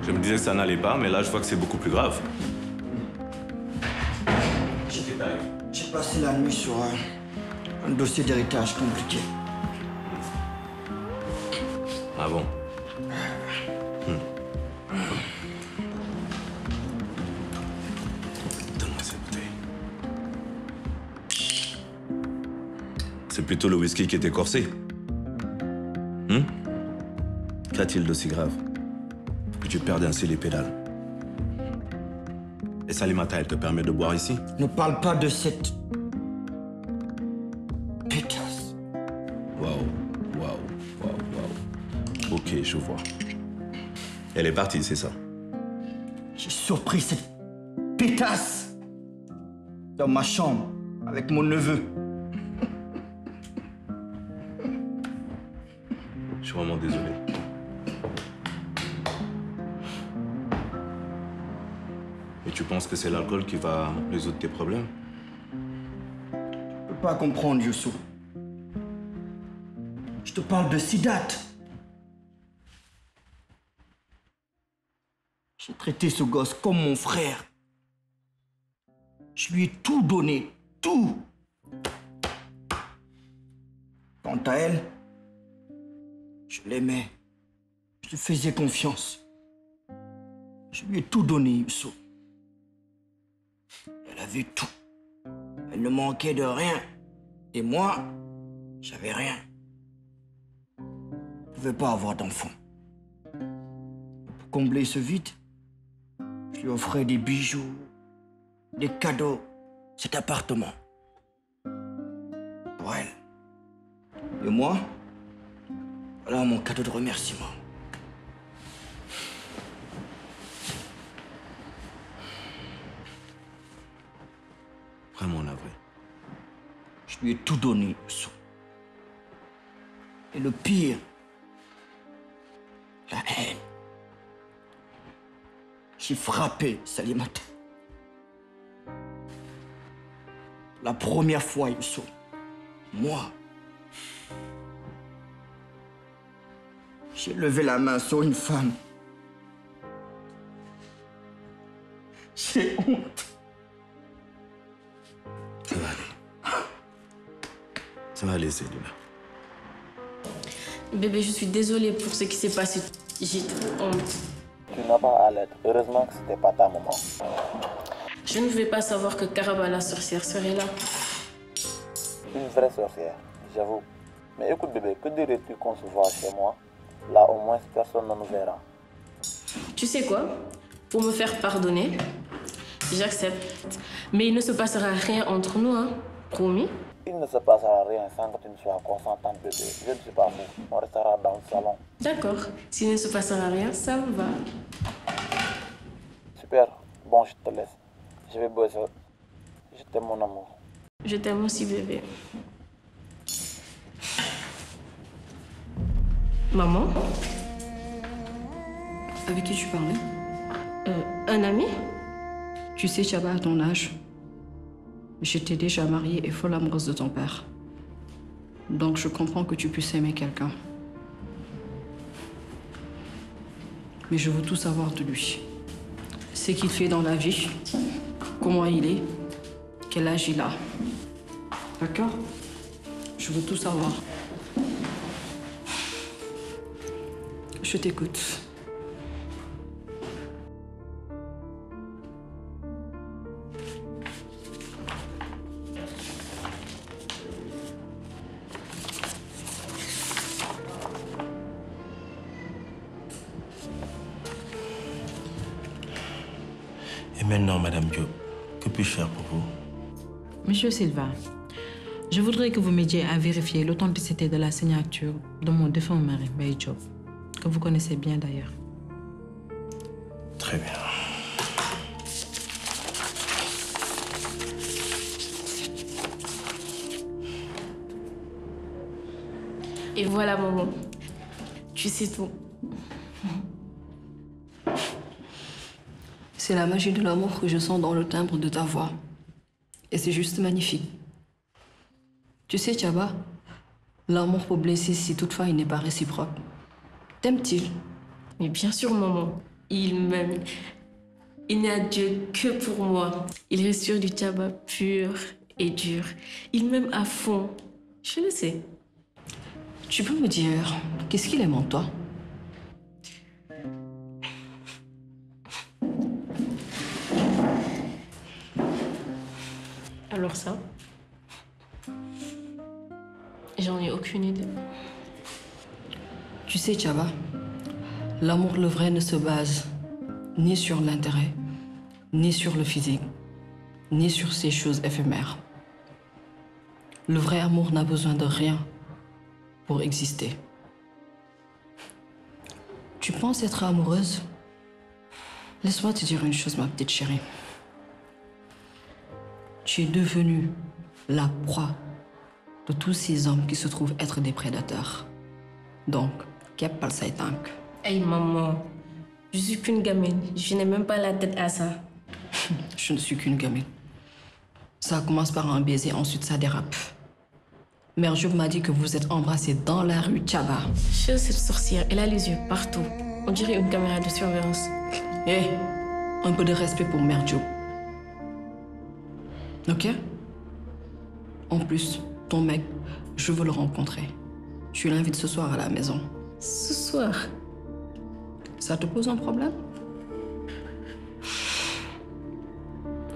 Je me disais que ça n'allait pas, mais là, je vois que c'est beaucoup plus grave. J'ai passé la nuit sur un dossier d'héritage compliqué. Ah bon? Donne-moi cette bouteille. C'est plutôt le whisky qui était corsé. Qu'a-t-il d'aussi grave que tu perdes ainsi les pédales? Et Salimata, elle te permet de boire ici? Ne parle pas de cette pétasse. Waouh. Ok, je vois. Elle est partie, c'est ça? J'ai surpris cette pétasse dans ma chambre avec mon neveu. Je suis vraiment désolé. Et tu penses que c'est l'alcool qui va résoudre tes problèmes? Je peux pas comprendre, Youssou. Je te parle de Sidat. J'ai traité ce gosse comme mon frère. Je lui ai tout donné, tout. Quant à elle, je l'aimais. Je lui faisais confiance. Je lui ai tout donné, Youssou. Elle avait tout. Elle ne manquait de rien. Et moi, j'avais rien. Je ne pouvais pas avoir d'enfant. Pour combler ce vide, je lui offrais des bijoux, des cadeaux, cet appartement. Pour elle. Et moi, voilà mon cadeau de remerciement. Vraiment navré. Je lui ai tout donné, Youssou. Et le pire, la haine. J'ai frappé Salimata. La première fois, Youssou. Moi. J'ai levé la main sur une femme. J'ai honte. Ça va aller. Ça va aller, Céline. Bébé, je suis désolée pour ce qui s'est passé. J'ai trop honte. Tu n'as pas à l'être. Heureusement que c'était pas ta maman. Je ne vais pas savoir que Karaba la sorcière serait là. Une vraie sorcière, j'avoue. Mais écoute bébé, que dirais-tu qu'on se voit chez moi? Là au moins personne ne nous verra. Tu sais quoi? Pour me faire pardonner, j'accepte. Mais il ne se passera rien entre nous, hein? Promis? Il ne se passera rien sans que tu ne sois consentante bébé. Je ne suis pas fou. On restera dans le salon. D'accord. S'il ne se passera rien, ça me va. Super. Bon, je te laisse. Je vais bosser. Je t'aime mon amour. Je t'aime aussi, bébé. Maman? Avec qui tu parlais? Un ami? Tu sais, Chaba, à ton âge, j'étais déjà mariée et folle amoureuse de ton père. Donc je comprends que tu puisses aimer quelqu'un. Mais je veux tout savoir de lui. Ce qu'il fait dans la vie, comment il est, quel âge il a. D'accord? Je veux tout savoir. Je t'écoute. Et maintenant, Madame Diop, que puis-je faire pour vous? Monsieur Silva, je voudrais que vous m'aidiez à vérifier l'authenticité de la signature de mon défunt mari, Baye Diop, que vous connaissez bien d'ailleurs. Très bien. Et voilà, maman. Tu sais tout. C'est la magie de l'amour que je sens dans le timbre de ta voix. Et c'est juste magnifique. Tu sais, Chaba, l'amour peut blesser si toutefois il n'est pas réciproque. T'aimes-t-il? Mais bien sûr, maman. Il m'aime. Il n'y a Dieu que pour moi. Il respire du tabac pur et dur. Il m'aime à fond. Je le sais. Tu peux me dire, qu'est-ce qu'il aime en toi? Alors ça, j'en ai aucune idée. Tu sais, Tchaba, l'amour le vrai ne se base ni sur l'intérêt, ni sur le physique, ni sur ces choses éphémères. Le vrai amour n'a besoin de rien pour exister. Tu penses être amoureuse? Laisse-moi te dire une chose, ma petite chérie. Tu es devenue la proie de tous ces hommes qui se trouvent être des prédateurs. Donc, qu'est-ce que ça tank? Hey maman, je suis qu'une gamine. Je n'ai même pas la tête à ça. Je ne suis qu'une gamine. Ça commence par un baiser, ensuite ça dérape. Mère Job m'a dit que vous êtes embrassés dans la rue Tchaba. Chez cette sorcière, elle a les yeux partout. On dirait une caméra de surveillance. Hé, un peu de respect pour Mère Job. Ok? En plus, ton mec, je veux le rencontrer. Tu l'invites ce soir à la maison. Ce soir? Ça te pose un problème?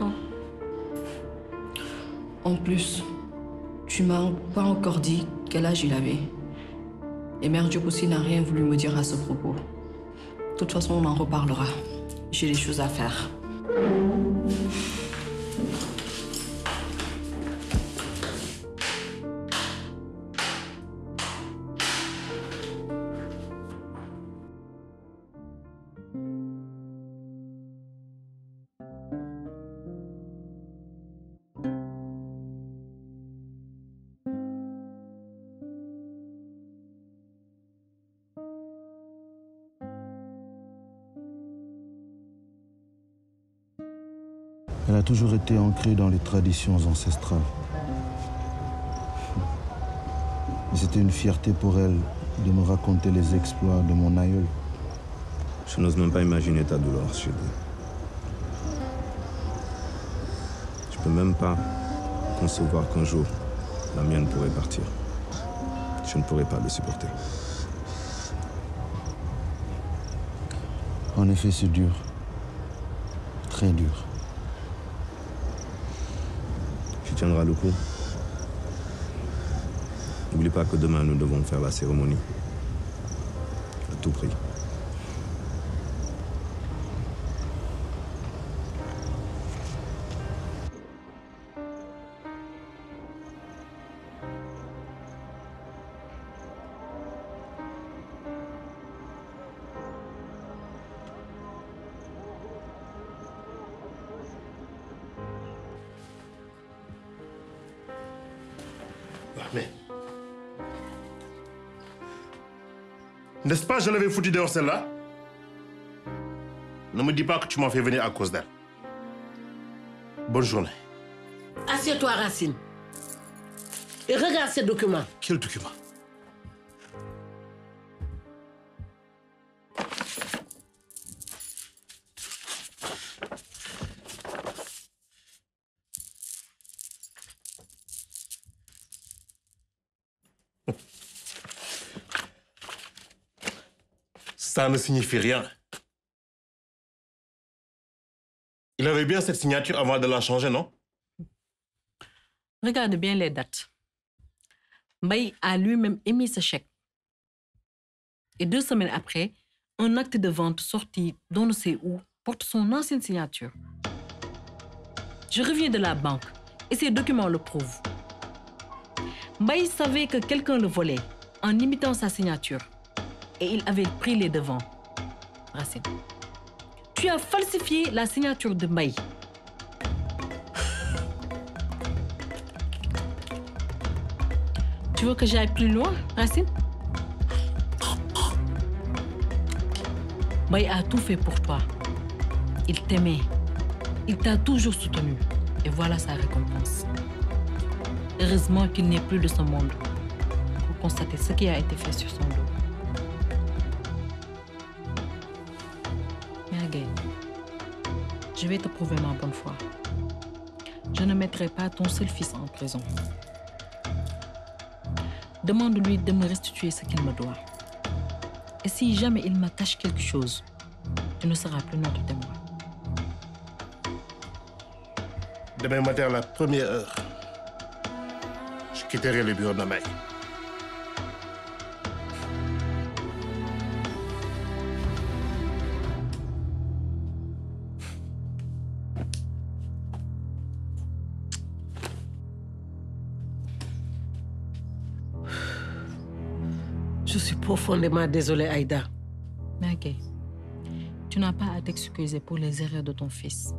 Non. En plus, tu m'as pas encore dit quel âge il avait. Et Mère Diop aussi n'a rien voulu me dire à ce propos. De toute façon, on en reparlera. J'ai des choses à faire. Elle a toujours été ancrée dans les traditions ancestrales. Et c'était une fierté pour elle de me raconter les exploits de mon aïeul. Je n'ose même pas imaginer ta douleur, Chérie. Je peux même pas concevoir qu'un jour, la mienne pourrait partir. Je ne pourrais pas le supporter. En effet, c'est dur. Très dur. Tu tiendras le coup. N'oublie pas que demain, nous devons faire la cérémonie. À tout prix. Mais... N'est-ce pas, je l'avais foutu dehors celle-là? Ne me dis pas que tu m'as fait venir à cause d'elle. Bonne journée. Assieds-toi, Racine. Et regarde ces documents. Quel document? Ça ne signifie rien. Il avait bien cette signature avant de la changer, non? Regarde bien les dates. Mbaye a lui-même émis ce chèque. Et 2 semaines après, un acte de vente sorti d'on ne sait où porte son ancienne signature. Je reviens de la banque et ces documents le prouvent. Mbaye savait que quelqu'un le volait en imitant sa signature. Et il avait pris les devants. Racine, tu as falsifié la signature de Mbaye. Tu veux que j'aille plus loin, Racine? Mbaye a tout fait pour toi. Il t'aimait. Il t'a toujours soutenu. Et voilà sa récompense. Heureusement qu'il n'est plus de ce monde pour constater ce qui a été fait sur son dos. Je vais te prouver ma bonne foi. Je ne mettrai pas ton seul fils en prison. Demande-lui de me restituer ce qu'il me doit. Et si jamais il me cache quelque chose, tu ne seras plus notre témoin. Demain matin à la première heure, je quitterai le bureau de Mbaye. Je suis profondément désolée, Aïda. Mais ok, tu n'as pas à t'excuser pour les erreurs de ton fils.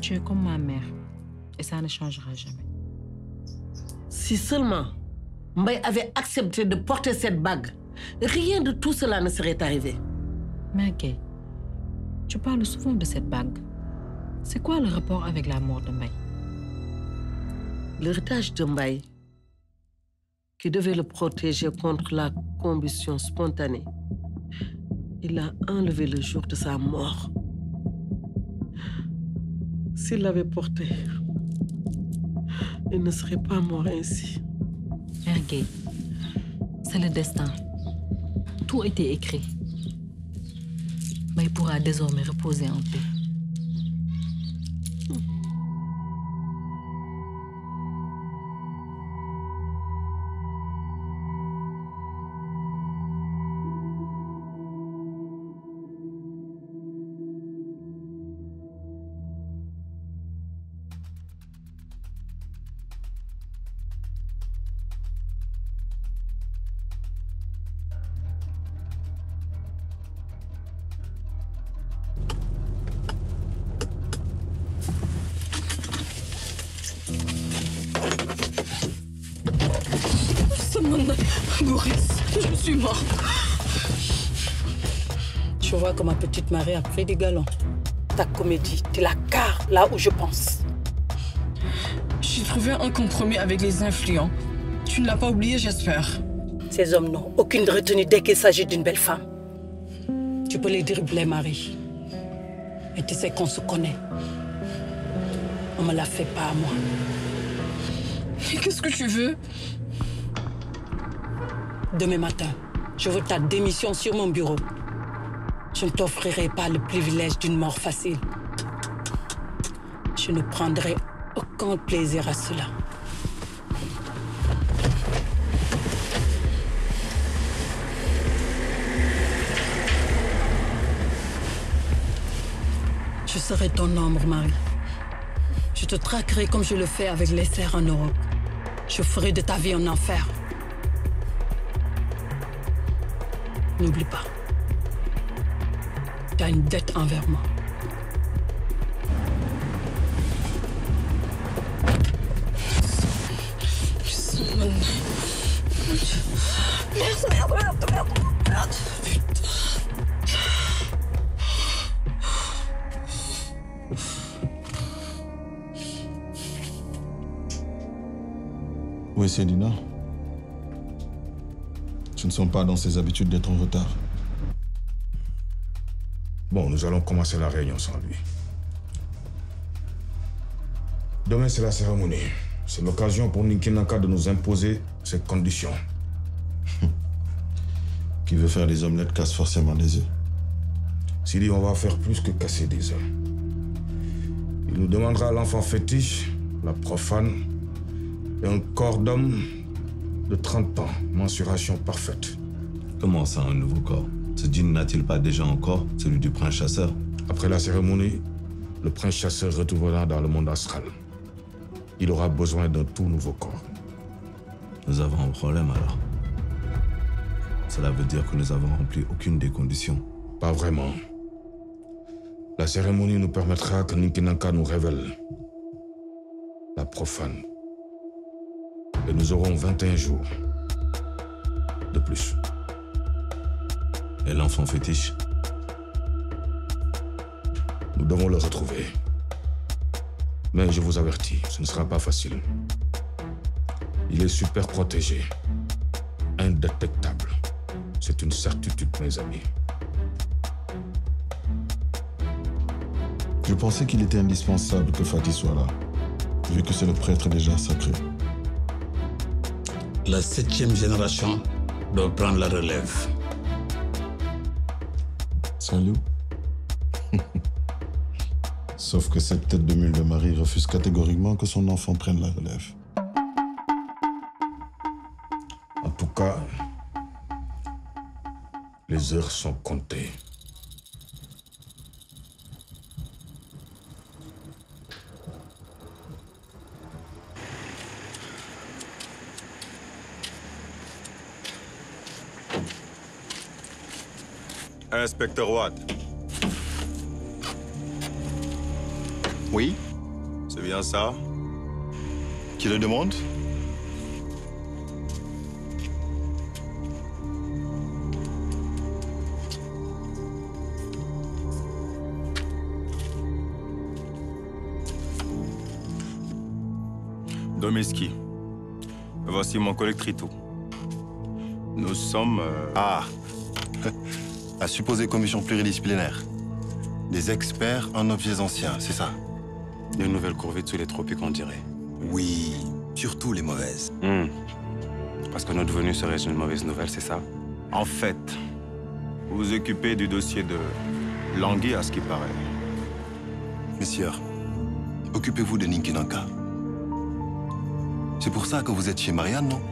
Tu es comme ma mère et ça ne changera jamais. Si seulement Mbaye avait accepté de porter cette bague, rien de tout cela ne serait arrivé. Mais ok, tu parles souvent de cette bague. C'est quoi le rapport avec la mort de Mbaye? L'héritage de Mbaye, qui devait le protéger contre la combustion spontanée, il l'a enlevé le jour de sa mort. S'il l'avait porté, il ne serait pas mort ainsi. Mère Gueye, c'est le destin. Tout était écrit. Mais il pourra désormais reposer en paix. Boris, je suis mort. Je vois que ma petite Marie a pris des galons. Ta comédie, tu la carres là où je pense. J'ai trouvé un compromis avec les influents. Tu ne l'as pas oublié, j'espère. Ces hommes n'ont aucune retenue dès qu'il s'agit d'une belle femme. Tu peux les dribbler, Marie. Et tu sais qu'on se connaît. On me la fait pas à moi. Qu'est-ce que tu veux? Demain matin, je veux ta démission sur mon bureau. Je ne t'offrirai pas le privilège d'une mort facile. Je ne prendrai aucun plaisir à cela. Je serai ton ombre, Marie. Je te traquerai comme je le fais avec les serfs en Europe. Je ferai de ta vie un enfer. N'oublie pas, tu as une dette envers moi. Merde. Où est Célina? Ce ne sont pas dans ses habitudes d'être en retard. Bon, nous allons commencer la réunion sans lui. Demain, c'est la cérémonie. C'est l'occasion pour Ninkinaka de nous imposer ses conditions. Qui veut faire des omelettes casse forcément des œufs. Sidi, on va faire plus que casser des œufs. Il nous demandera l'enfant fétiche, la profane, et un corps d'homme de 30 ans, mensuration parfaite. Comment ça, un nouveau corps? Ce djinn n'a-t-il pas déjà un corps, celui du prince chasseur? Après la cérémonie, le prince chasseur retournera dans le monde astral. Il aura besoin d'un tout nouveau corps. Nous avons un problème alors. Cela veut dire que nous avons rempli aucune des conditions. Pas vraiment. La cérémonie nous permettra que Ninkinaka nous révèle la profane. Et nous aurons 21 jours de plus. Et l'enfant fétiche? Nous devons le retrouver. Mais je vous avertis, ce ne sera pas facile. Il est super protégé, indétectable. C'est une certitude, mes amis. Je pensais qu'il était indispensable que Fatih soit là, vu que c'est le prêtre déjà sacré. La 7e génération doit prendre la relève. Salut. Sauf que cette tête de mule de Marie refuse catégoriquement que son enfant prenne la relève. En tout cas, les heures sont comptées. Inspecteur Watt. Oui? C'est bien ça? Qui le demande? Domeski. Voici mon collègue Trito. Nous sommes... La supposée commission pluridisciplinaire. Des experts en objets anciens, c'est ça? De nouvelles corvées sous les tropiques, on dirait. Oui, surtout les mauvaises. Parce que notre venue serait une mauvaise nouvelle, c'est ça? En fait, vous vous occupez du dossier de Langui, à ce qui paraît. Messieurs, occupez-vous de Ninkinanka. C'est pour ça que vous êtes chez Marianne, non?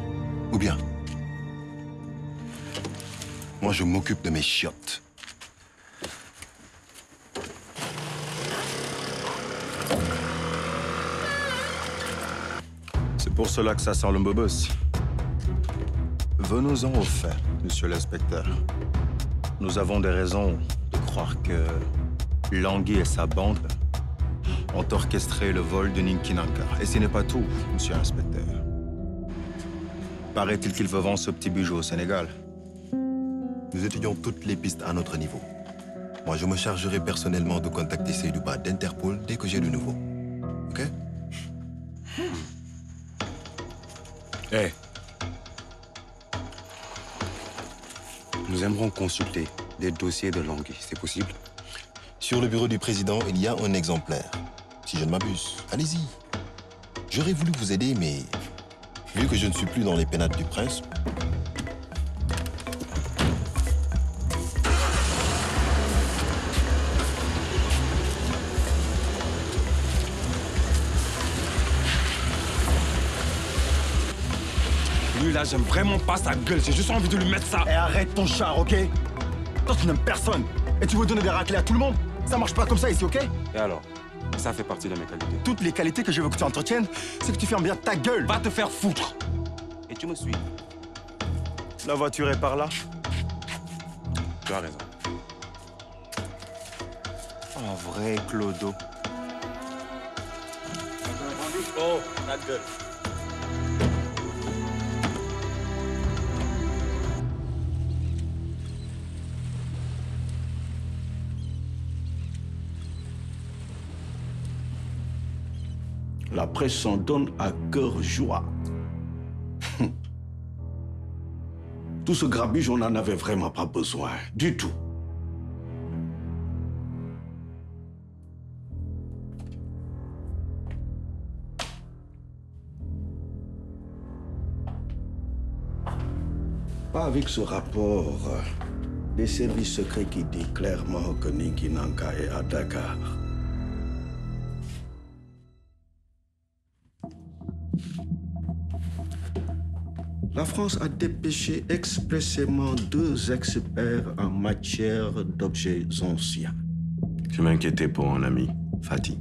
Ou bien? Moi, je m'occupe de mes chiottes. C'est pour cela que ça sent le mbobos. Venons-en au fait, monsieur l'inspecteur. Nous avons des raisons de croire que Langui et sa bande ont orchestré le vol de Ninkinanka. Et ce n'est pas tout, monsieur l'inspecteur. Paraît-il qu'ils vendent ce petit bijou au Sénégal. Nous étudions toutes les pistes à notre niveau. Moi, je me chargerai personnellement de contacter Seydouba d'Interpol dès que j'ai du nouveau. OK? Hey. Nous aimerons consulter des dossiers de Langui, c'est possible? Sur le bureau du président, il y a un exemplaire. Si je ne m'abuse, allez-y. J'aurais voulu vous aider, mais vu que je ne suis plus dans les pénates du prince... Lui, là, j'aime vraiment pas sa gueule. J'ai juste envie de lui mettre ça. Et arrête ton char, OK? Toi, tu n'aimes personne. Et tu veux donner des raclés à tout le monde? Ça marche pas comme ça ici, OK? Et alors? Ça fait partie de mes qualités. Toutes les qualités que je veux que tu entretiennes, c'est que tu fermes bien ta gueule. Va te faire foutre. Et tu me suis. La voiture est par là. Tu as raison. En vrai, Clodo. Oh, ta gueule. La presse s'en donne à cœur joie. Tout ce grabuge, on n'en avait vraiment pas besoin, du tout. Pas avec ce rapport des services secrets qui dit clairement que Ninkinanka est à Dakar. La France a dépêché expressément 2 experts en matière d'objets anciens. Je m'inquiétais pour un ami, Fatih.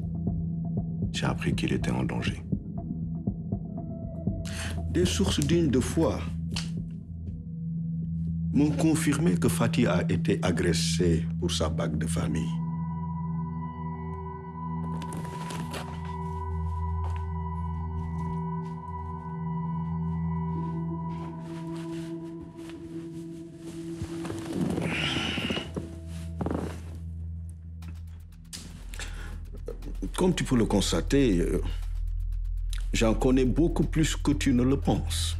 J'ai appris qu'il était en danger. Des sources dignes de foi m'ont confirmé que Fatih a été agressé pour sa bague de famille. Comme tu peux le constater, j'en connais beaucoup plus que tu ne le penses.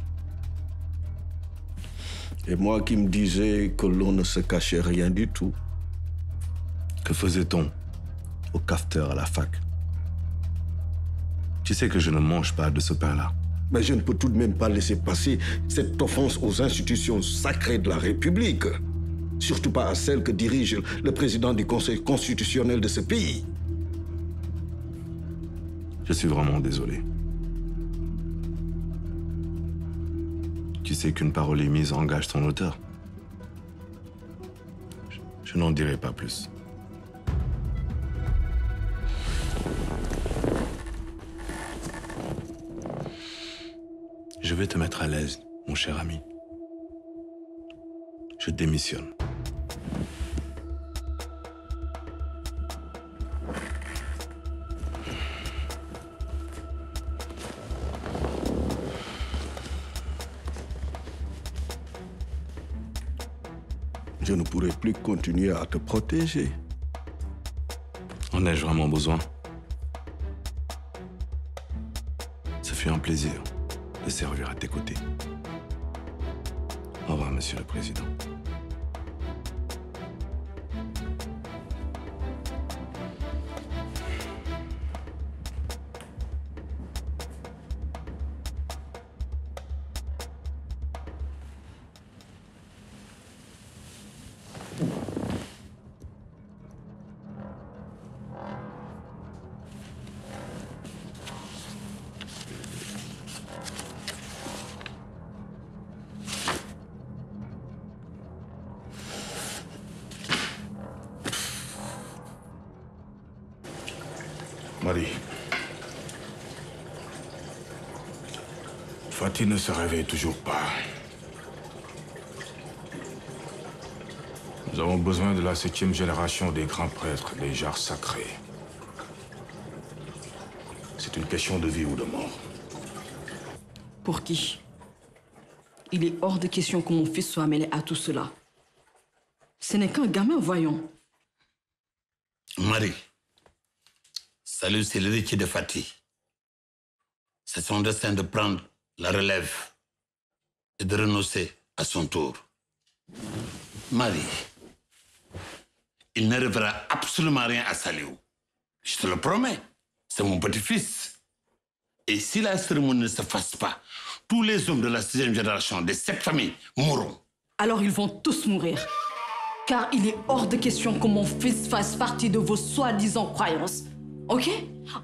Et moi qui me disais que l'on ne se cachait rien du tout. Que faisait-on au cafeteur à la fac. Tu sais que je ne mange pas de ce pain-là. Mais je ne peux tout de même pas laisser passer cette offense aux institutions sacrées de la République. Surtout pas à celle que dirige le président du Conseil constitutionnel de ce pays. Je suis vraiment désolé. Tu sais qu'une parole émise engage son auteur. Je n'en dirai pas plus. Je vais te mettre à l'aise, mon cher ami. Je démissionne. Je ne pourrai plus continuer à te protéger. En ai-je vraiment besoin? Ce fut un plaisir de servir à tes côtés. Au revoir, Monsieur le Président. Marie. Fatih ne se réveille toujours pas. Nous avons besoin de la 7e génération des grands prêtres, des jarres sacrés. C'est une question de vie ou de mort. Pour qui? Il est hors de question que mon fils soit mêlé à tout cela. Ce n'est qu'un gamin, voyons. Marie, Salou, c'est l'héritier de Fatih. C'est son destin de prendre la relève et de renoncer à son tour. Marie, il n'arrivera absolument rien à Salou. Je te le promets. C'est mon petit-fils. Et si la cérémonie ne se fasse pas, tous les hommes de la 6e génération de cette famille mourront. Alors ils vont tous mourir. Car il est hors de question que mon fils fasse partie de vos soi-disant croyances. Ok?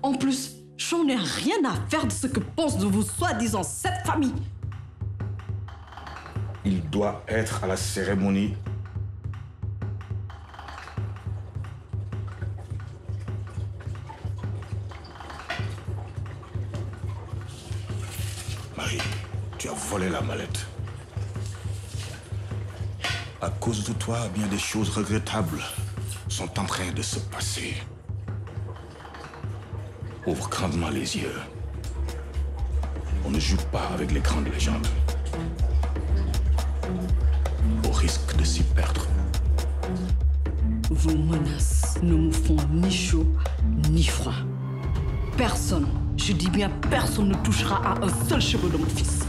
En plus, j'en ai rien à faire de ce que pense de vos soi-disant cette famille. Il doit être à la cérémonie. Marie, tu as volé la mallette. À cause de toi, bien des choses regrettables sont en train de se passer. Ouvre grandement les yeux. On ne joue pas avec les grandes légendes. Au risque de s'y perdre. Vos menaces ne me font ni chaud ni froid. Personne, je dis bien personne, ne touchera à un seul cheveu de mon fils.